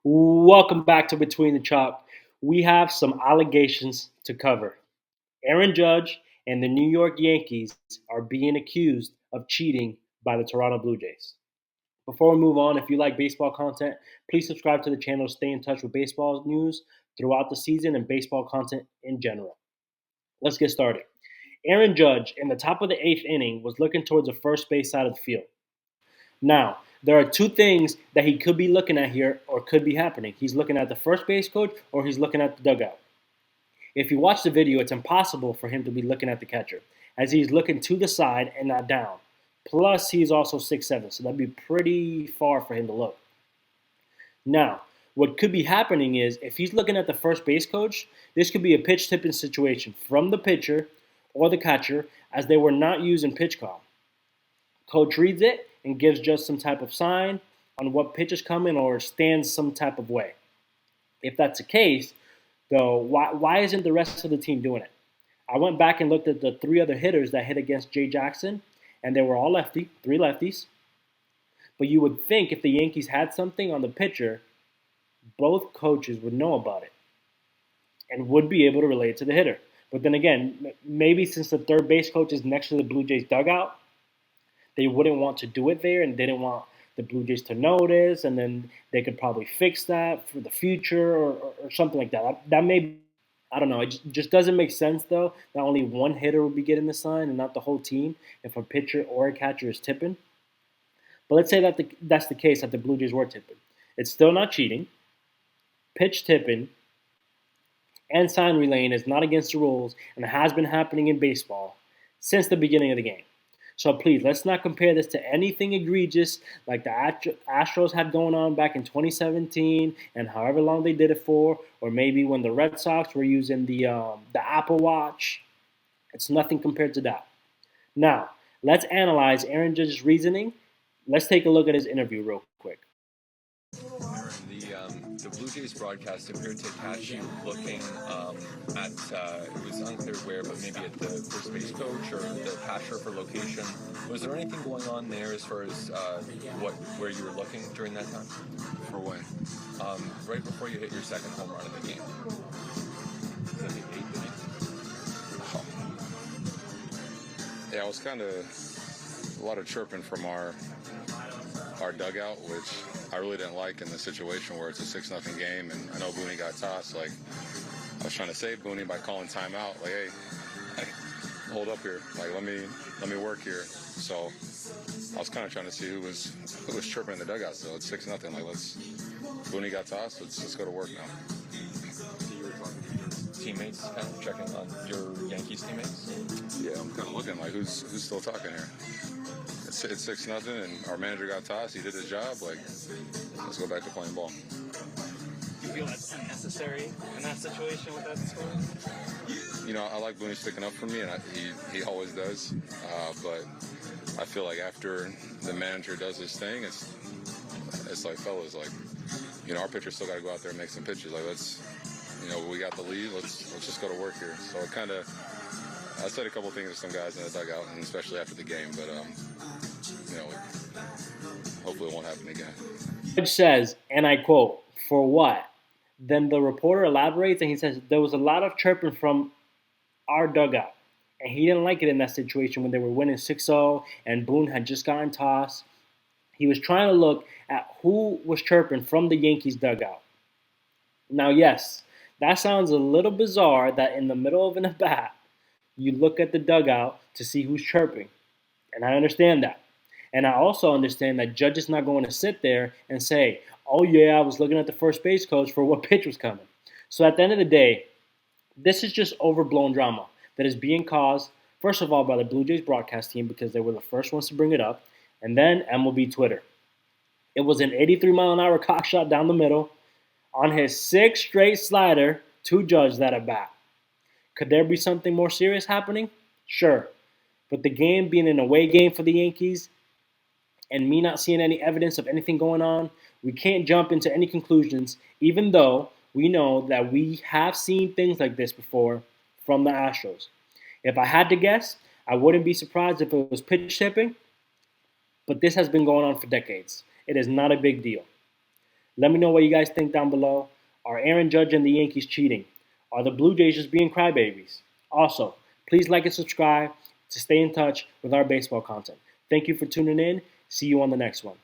Welcome back to Between the Chalk. We have some allegations to cover. Aaron Judge and the New York Yankees are being accused of cheating by the Toronto Blue Jays. Before we move on, if you like baseball content, please subscribe to the channel to stay in touch with baseball news throughout the season and baseball content in general. Let's get started. Aaron Judge, in the top of the eighth inning, was looking towards the first base side of the field. Now, there are two things that he could be looking at here or could be happening. He's looking at the first base coach or he's looking at the dugout. If you watch the video, it's impossible for him to be looking at the catcher as he's looking to the side and not down. Plus, he's also 6'7", so that'd be pretty far for him to look. Now, what could be happening is if he's looking at the first base coach, this could be a pitch tipping situation from the pitcher or the catcher as they were not using pitch call. Coach reads it and gives just some type of sign on what pitch is coming or stands some type of way. If that's the case, though, why isn't the rest of the team doing it? I went back and looked at the three other hitters that hit against Jay Jackson, and they were all three lefties. But you would think if the Yankees had something on the pitcher, both coaches would know about it and would be able to relate to the hitter. But then again, maybe since the third base coach is next to the Blue Jays dugout, they wouldn't want to do it there and didn't want the Blue Jays to notice, and then they could probably fix that for the future or something like that. That may, I don't know. It just doesn't make sense, though, that only one hitter would be getting the sign and not the whole team if a pitcher or a catcher is tipping. But let's say that that's the case, that the Blue Jays were tipping. It's still not cheating. Pitch tipping and sign relaying is not against the rules and has been happening in baseball since the beginning of the game. So please, let's not compare this to anything egregious like the Astros had going on back in 2017 and however long they did it for, or maybe when the Red Sox were using the Apple Watch. It's nothing compared to that. Now, let's analyze Aaron Judge's reasoning. Let's take a look at his interview real quick. The Blue Jays broadcast appeared to catch you looking at, it was unclear where, but maybe at the first base coach or the catcher for location. Was there anything going on there as far as where you were looking during that time? For when? Right before you hit your second home run of the game. Is that the eighth inning? Oh. Yeah, it was kind of a lot of chirping from our dugout, which I really didn't like in the situation where it's a 6-0 game, and I know Booney got tossed. Like, I was trying to save Booney by calling timeout. Like, hey, hold up here. Like, let me work here. So I was kind of trying to see who was chirping in the dugout. So it's 6-0. Like, Booney got tossed. Let's go to work now. So you were talking to your teammates, kind of checking on your Yankees teammates? Yeah, I'm kind of looking like who's still talking here. It's 6-0, and our manager got tossed. He did his job. Like, let's go back to playing ball. Do you feel that's unnecessary in that situation with that score? You know, I like Booney sticking up for me, and he always does. But I feel like after the manager does his thing, it's like, fellas, like, you know, our pitchers still got to go out there and make some pitches. Like, we got the lead. Let's just go to work here. So it kind of, I said a couple things to some guys in the dugout, and especially after the game, but hopefully it won't happen again. Judge says, and I quote, "For what?" Then the reporter elaborates and he says, "There was a lot of chirping from our dugout, and he didn't like it in that situation when they were winning 6-0 and Boone had just gotten tossed. He was trying to look at who was chirping from the Yankees dugout." Now, yes, that sounds a little bizarre that in the middle of an at bat, you look at the dugout to see who's chirping. And I understand that. And I also understand that Judge is not going to sit there and say, "Oh yeah, I was looking at the first base coach for what pitch was coming." So at the end of the day, this is just overblown drama that is being caused, first of all, by the Blue Jays broadcast team because they were the first ones to bring it up, and then MLB Twitter. It was an 83-mile-an-hour cock shot down the middle on his sixth straight slider to Judge that at bat. Could there be something more serious happening? Sure. But the game being an away game for the Yankees and me not seeing any evidence of anything going on, we can't jump into any conclusions, even though we know that we have seen things like this before from the Astros. If I had to guess, I wouldn't be surprised if it was pitch tipping, but this has been going on for decades. It is not a big deal. Let me know what you guys think down below. Are Aaron Judge and the Yankees cheating? Are the Blue Jays just being crybabies? Also, please like and subscribe to stay in touch with our baseball content. Thank you for tuning in. See you on the next one.